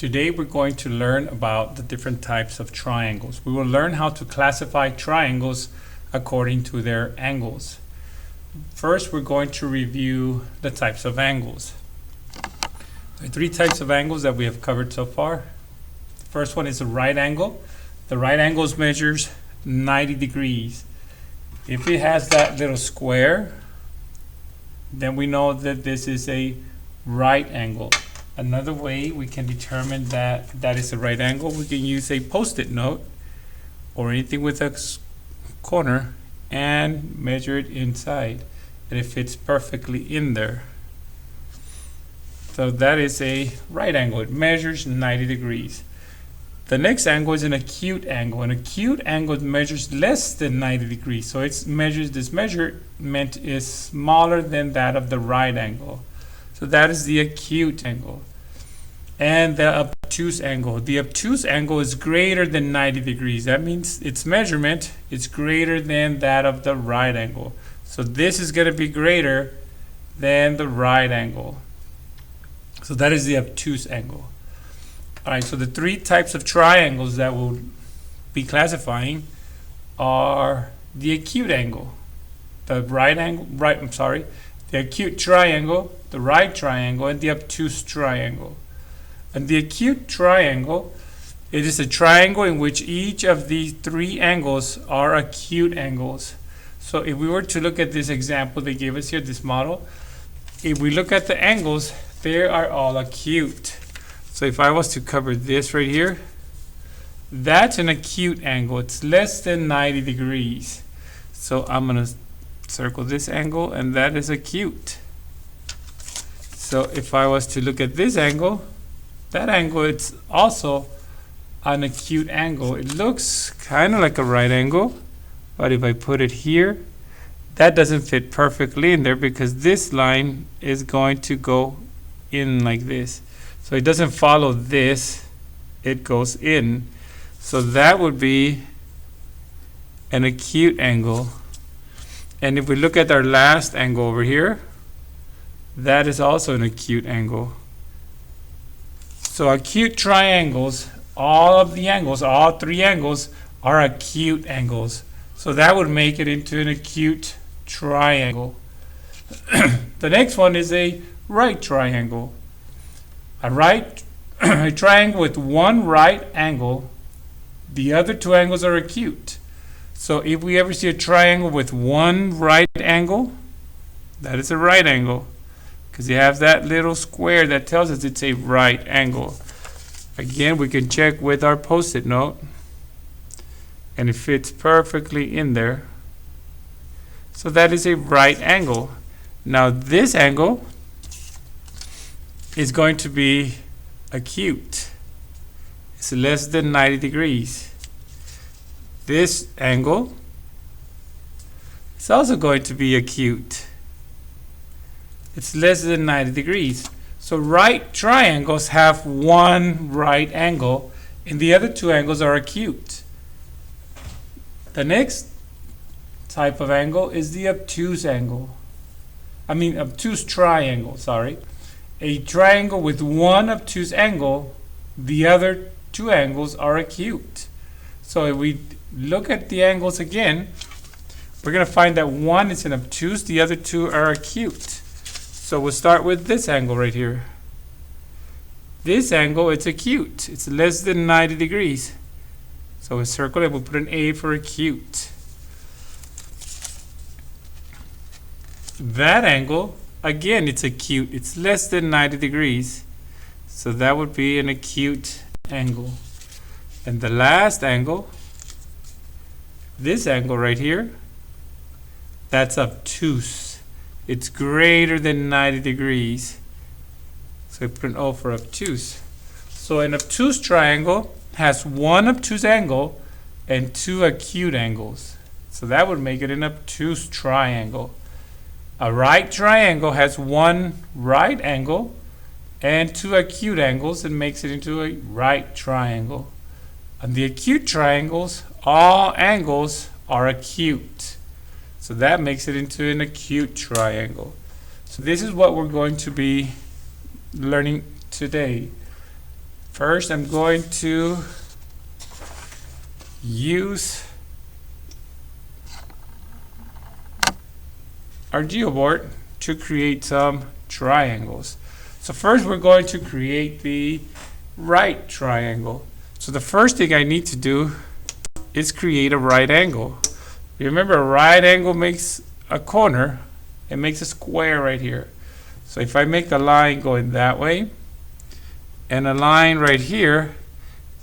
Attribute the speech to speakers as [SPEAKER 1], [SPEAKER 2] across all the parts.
[SPEAKER 1] Today we're going to learn about the different types of triangles. We will learn how to classify triangles according to their angles. First, we're going to review the types of angles. There are three types of angles that we have covered so far. The first one is a right angle. The right angle measures 90 degrees. If it has that little square, then we know that this is a right angle. Another way we can determine that that is a right angle, we can use a post-it note or anything with a corner and measure it inside, and it fits perfectly in there. So that is a right angle. It measures 90 degrees. The next angle is an acute angle. An acute angle measures less than 90 degrees. So this measurement is smaller than that of the right angle. So that is the acute angle. And the obtuse angle. The obtuse angle is greater than 90 degrees. That means its measurement is greater than that of the right angle. So this is going to be greater than the right angle. So that is the obtuse angle. All right, so the three types of triangles that we'll be classifying are the acute angle, the acute triangle, the right triangle, and the obtuse triangle. And the acute triangle, it is a triangle in which each of these three angles are acute angles. So if we were to look at this example they gave us here, this model, if we look at the angles, they are all acute. So if I was to cover this right here, that's an acute angle. It's less than 90 degrees. So I'm going to circle this angle, and that is acute. So if I was to look at this angle, that angle, it's also an acute angle. It looks kind of like a right angle, but if I put it here, that doesn't fit perfectly in there because this line is going to go in like this. So it doesn't follow this, it goes in. So that would be an acute angle. And if we look at our last angle over here, that is also an acute angle. So acute triangles, all three angles are acute angles. So that would make it into an acute triangle. The next one is a right triangle. A triangle with one right angle, the other two angles are acute. So if we ever see a triangle with one right angle, that is a right angle, because you have that little square that tells us it's a right angle. Again, we can check with our post-it note, and it fits perfectly in there. So that is a right angle. Now this angle is going to be acute. It's less than 90 degrees. This angle is also going to be acute. It's less than 90 degrees. So right triangles have one right angle, and the other two angles are acute. The next type of angle is the obtuse triangle, sorry. A triangle with one obtuse angle, the other two angles are acute. So if we look at the angles again, we're going to find that one is an obtuse, the other two are acute. So we'll start with this angle right here. This angle, it's acute. It's less than 90 degrees. So we circle it, we'll put an A for acute. That angle, again, it's acute. It's less than 90 degrees. So that would be an acute angle. And the last angle, this angle right here, that's obtuse. It's greater than 90 degrees. So I put an O for obtuse. So an obtuse triangle has one obtuse angle and two acute angles. So that would make it an obtuse triangle. A right triangle has one right angle and two acute angles and makes it into a right triangle. And the acute triangles, all angles are acute. So that makes it into an acute triangle. So this is what we're going to be learning today. First, I'm going to use our geoboard to create some triangles. So first we're going to create the right triangle. So the first thing I need to do is create a right angle. Remember, a right angle makes a corner. It makes a square right here. So if I make a line going that way and a line right here,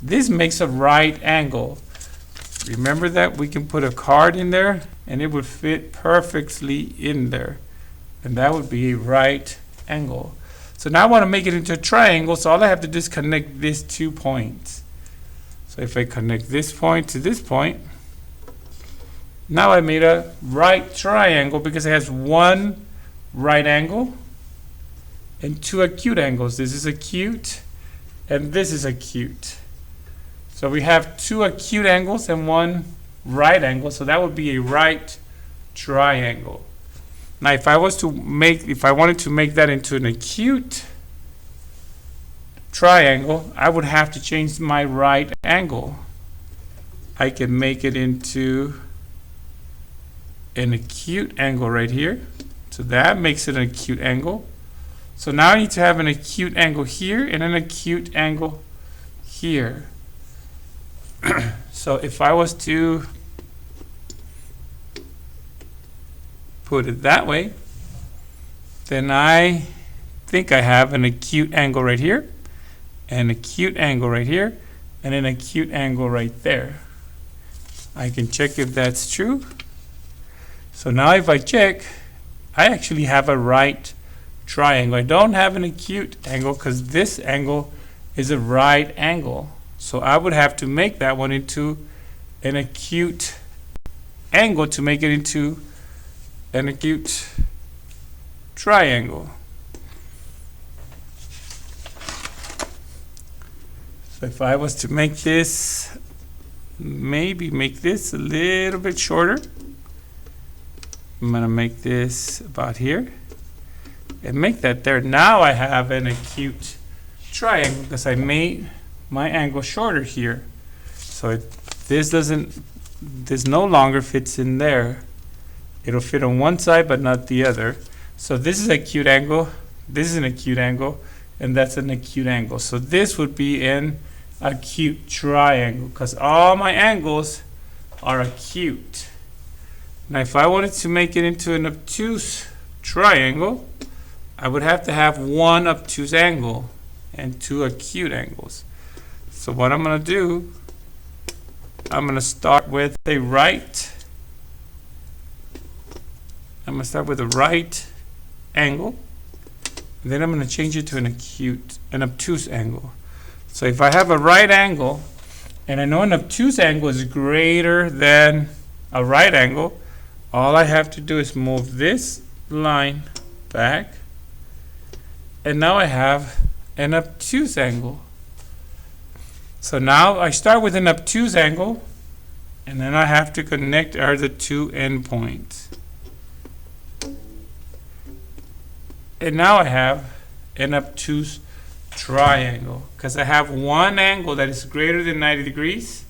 [SPEAKER 1] this makes a right angle. Remember that we can put a card in there and it would fit perfectly in there. And that would be a right angle. So now I want to make it into a triangle, so all I have to do is connect these 2 points. So if I connect this point to this point, now I made a right triangle because it has one right angle and 2 acute angles. This is acute and this is acute. So we have 2 acute angles and 1 right angle, so that would be a right triangle. Now if I wanted to make that into an acute triangle, I would have to change my right angle. I can make it into an acute angle right here. So that makes it an acute angle. So now I need to have an acute angle here and an acute angle here. So if I was to put it that way, then I think I have an acute angle right here, an acute angle right here, and an acute angle right there. I can check if that's true. So now if I check, I actually have a right triangle. I don't have an acute angle because this angle is a right angle. So I would have to make that one into an acute angle to make it into an acute triangle. So if I was to make this, maybe make this a little bit shorter. I'm going to make this about here and make that there. Now I have an acute triangle because I made my angle shorter here. So this no longer fits in there. It'll fit on one side but not the other. So this is an acute angle, this is an acute angle, and that's an acute angle. So this would be an acute triangle because all my angles are acute. Now if I wanted to make it into an obtuse triangle, I would have to have 1 obtuse angle and 2 acute angles. So what I'm going to do, I'm going to start with a right. I'm going to start with a right angle. And then I'm going to change it to an obtuse angle. So if I have a right angle, and I know an obtuse angle is greater than a right angle, all I have to do is move this line back. And now I have an obtuse angle. So now I start with an obtuse angle, and then I have to connect the 2 endpoints. And now I have an obtuse triangle because I have one angle that is greater than 90 degrees.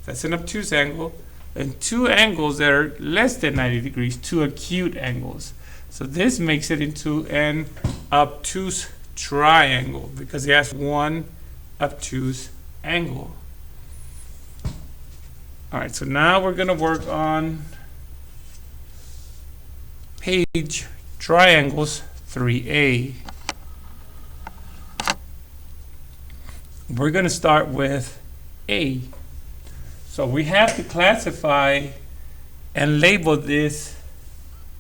[SPEAKER 1] That's an obtuse angle. And 2 angles that are less than 90 degrees, 2 acute angles. So this makes it into an obtuse triangle because it has 1 obtuse angle. All right, so now we're going to work on page triangles 3A. We're going to start with A. So we have to classify and label this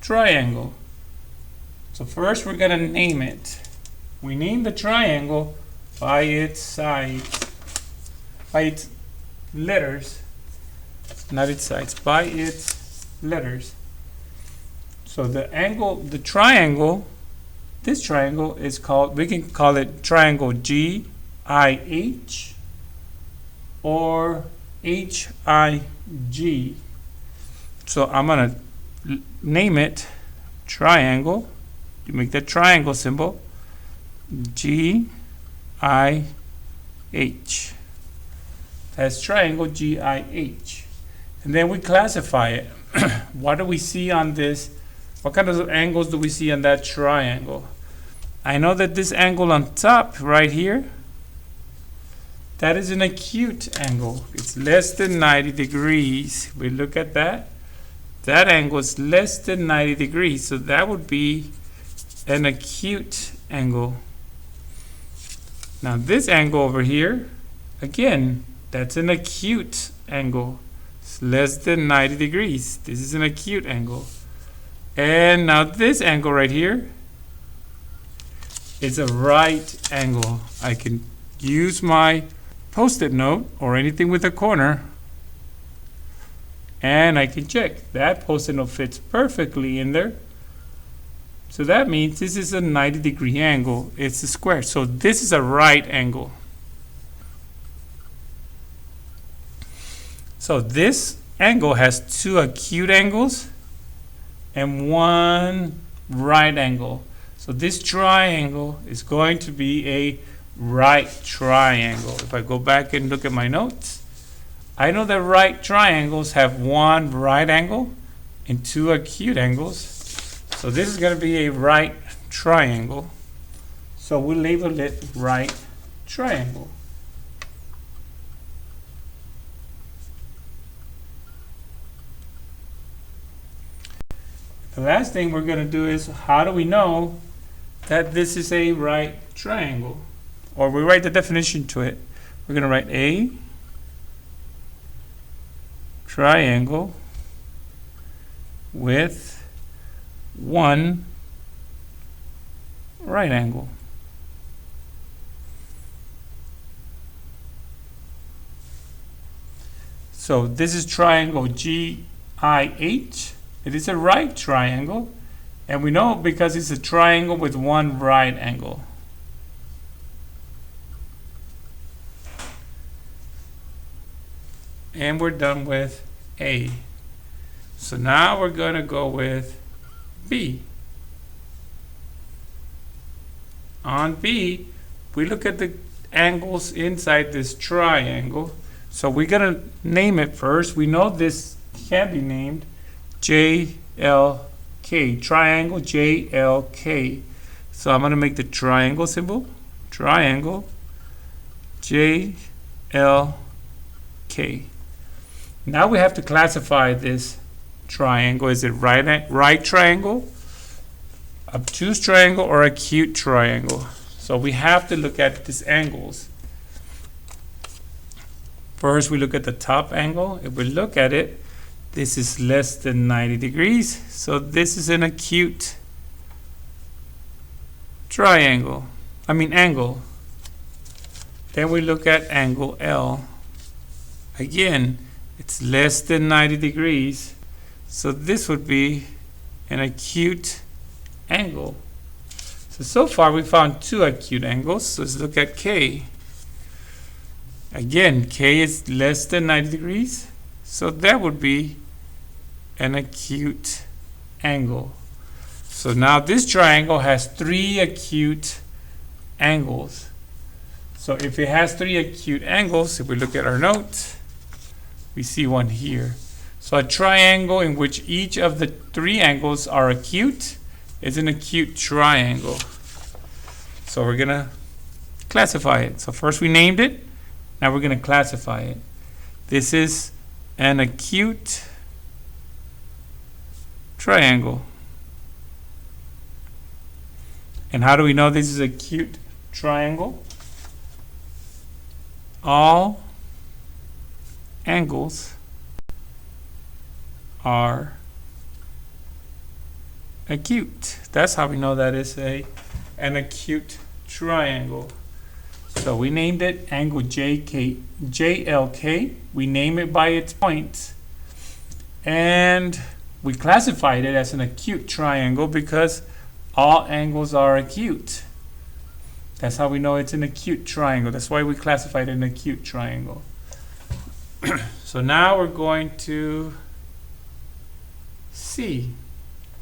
[SPEAKER 1] triangle. So first we're going to name it. We name the triangle by its sides, by its letters, not its sides, by its letters. So the angle, the triangle, this triangle is called, we can call it triangle GIH or HIG. So I'm going to name it triangle. You make that triangle symbol, GIH. That's triangle GIH. And then we classify it. What do we see on this? What kind of angles do we see on that triangle? I know that this angle on top right here, that is an acute angle. It's less than 90 degrees. We look at that. That angle is less than 90 degrees. So that would be an acute angle. Now this angle over here, again, that's an acute angle. It's less than 90 degrees. This is an acute angle. And now this angle right here is a right angle. I can use my Post-it note or anything with a corner, and I can check. That Post-it note fits perfectly in there. So that means this is a 90-degree angle. It's a square. So this is a right angle. So this angle has two acute angles and one right angle. So this triangle is going to be a right triangle. If I go back and look at my notes, I know that right triangles have one right angle and two acute angles. So this is going to be a right triangle. So we label it right triangle. The last thing we're going to do is, how do we know that this is a right triangle? Or we write the definition to it. We're going to write a triangle with one right angle. So this is triangle GIH. It is a right triangle, and we know because it's a triangle with one right angle. And we're done with A. So now we're going to go with B. On B, we look at the angles inside this triangle. So we're going to name it first. We know this can be named JLK, triangle JLK. So I'm going to make the triangle symbol, triangle JLK. Now we have to classify this triangle. Is it right triangle, obtuse triangle, or acute triangle? So we have to look at these angles. First, we look at the top angle. If we look at it, this is less than 90 degrees. So this is an acute angle. Then we look at angle L. Again, it's less than 90 degrees. So this would be an acute angle. So far we found two acute angles. So let's look at K. Again, K is less than 90 degrees. So that would be an acute angle. So now this triangle has three acute angles. So if it has three acute angles, if we look at our notes, we see one here. So a triangle in which each of the three angles are acute is an acute triangle. So we're going to classify it. So first we named it. Now we're going to classify it. This is an acute triangle. And how do we know this is an acute triangle? All angles are acute. That's how we know that is an acute triangle. So we named it angle JLK. We name it by its points. And we classified it as an acute triangle because all angles are acute. That's how we know it's an acute triangle. That's why we classified it an acute triangle. So now we're going to C.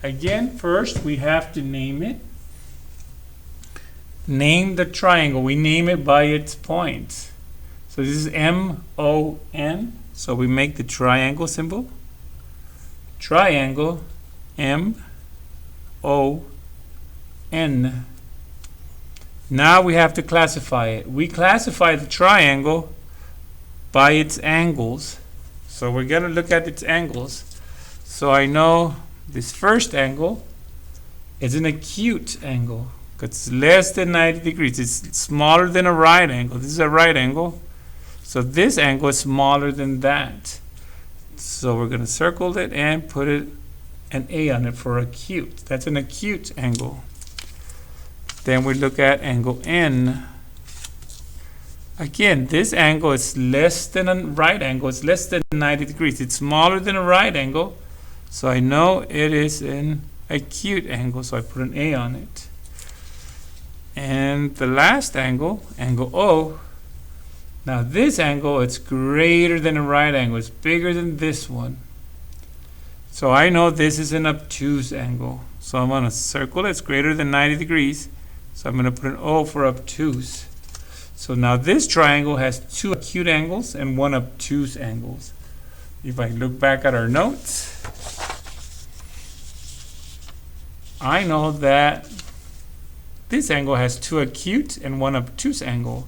[SPEAKER 1] Again, first we have to name it. Name the triangle. We name it by its points. So this is M-O-N. So we make the triangle symbol. Triangle, M-O-N. Now we have to classify it. We classify the triangle by its angles. So we're going to look at its angles. So I know this first angle is an acute angle because it's less than 90 degrees. It's smaller than a right angle. This is a right angle. So this angle is smaller than that. So we're going to circle it and put an A on it for acute. That's an acute angle. Then we look at angle N. Again, this angle is less than a right angle. It's less than 90 degrees. It's smaller than a right angle. So I know it is an acute angle. So I put an A on it. And the last angle, angle O. Now this angle, it's greater than a right angle. It's bigger than this one. So I know this is an obtuse angle. So I'm going to circle it. It's greater than 90 degrees. So I'm going to put an O for obtuse. So now this triangle has two acute angles and one obtuse angles. If I look back at our notes, I know that this angle has two acute and one obtuse angle.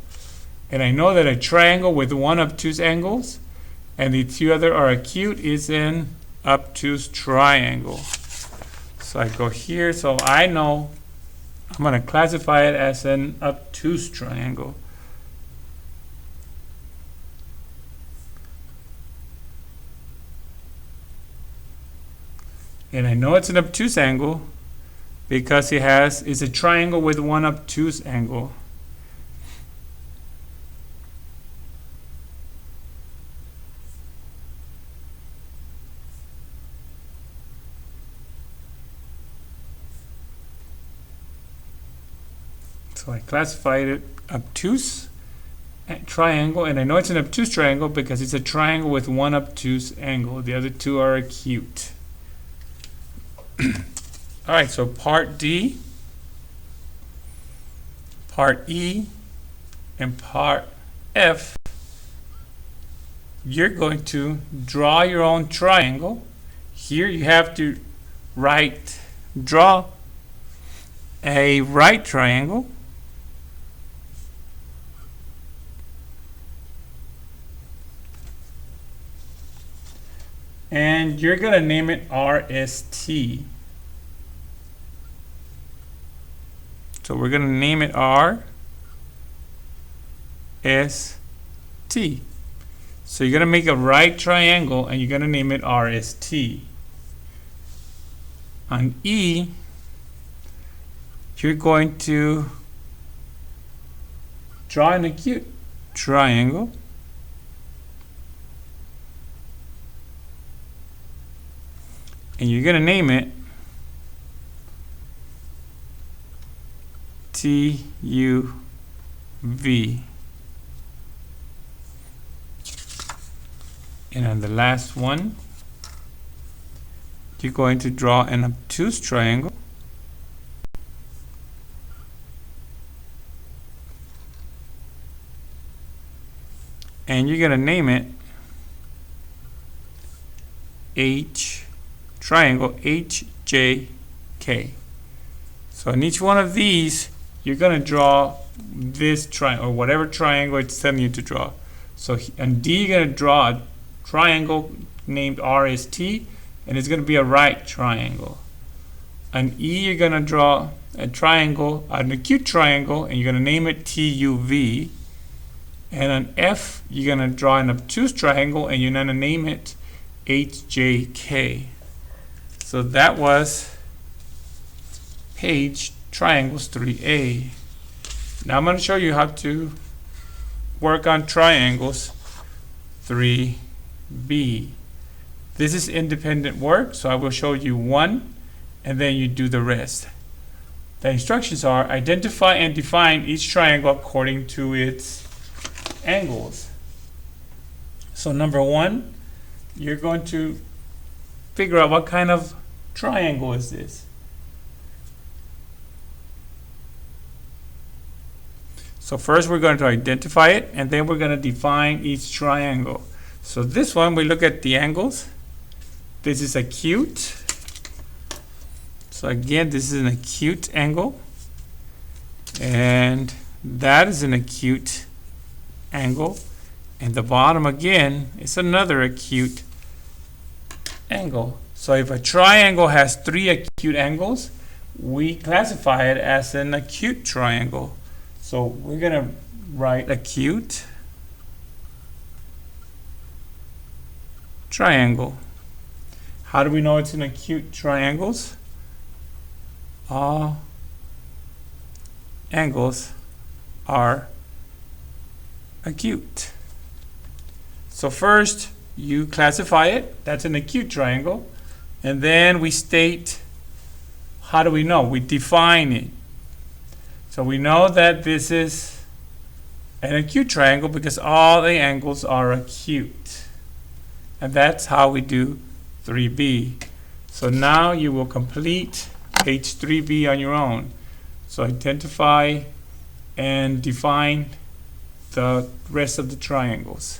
[SPEAKER 1] And I know that a triangle with one obtuse angles and the two other are acute is an obtuse triangle. So I go here, so I know I'm going to classify it as an obtuse triangle. And I know it's an obtuse angle because it's a triangle with one obtuse angle. So I classified it obtuse triangle, and I know it's an obtuse triangle because it's a triangle with one obtuse angle. The other two are acute. All right, so part D, part E, and part F, you're going to draw your own triangle. Here you have to draw a right triangle. And you're going to name it RST. So we're going to name it RST. So you're going to make a right triangle and you're going to name it RST. On E, you're going to draw an acute triangle. And you're going to name it TUV. And on the last one, you're going to draw an obtuse triangle. And you're going to name it triangle HJK. So in each one of these, you're going to draw this triangle, or whatever triangle it's telling you to draw. So on D, you're going to draw a triangle named RST, and it's going to be a right triangle. On E, you're going to draw a triangle, an acute triangle, and you're going to name it TUV. And on F, you're going to draw an obtuse triangle, and you're going to name it HJK. So that was page triangles 3A. Now I'm going to show you how to work on triangles 3B. This is independent work, so I will show you one and then you do the rest. The instructions are identify and define each triangle according to its angles. So number one, you're going to figure out what kind of triangle is this. So first we're going to identify it, and then we're going to define each triangle. So this one, we look at the angles. This is acute. So again, this is an acute angle. And that is an acute angle. And the bottom again is another acute angle. So if a triangle has 3 acute angles, we classify it as an acute triangle. So we're going to write acute triangle. How do we know it's an acute triangles? All angles are acute. So first you classify it, that's an acute triangle, and then we state, how do we know? We define it. So we know that this is an acute triangle because all the angles are acute. And that's how we do 3B. So now you will complete page 3B on your own. So identify and define the rest of the triangles.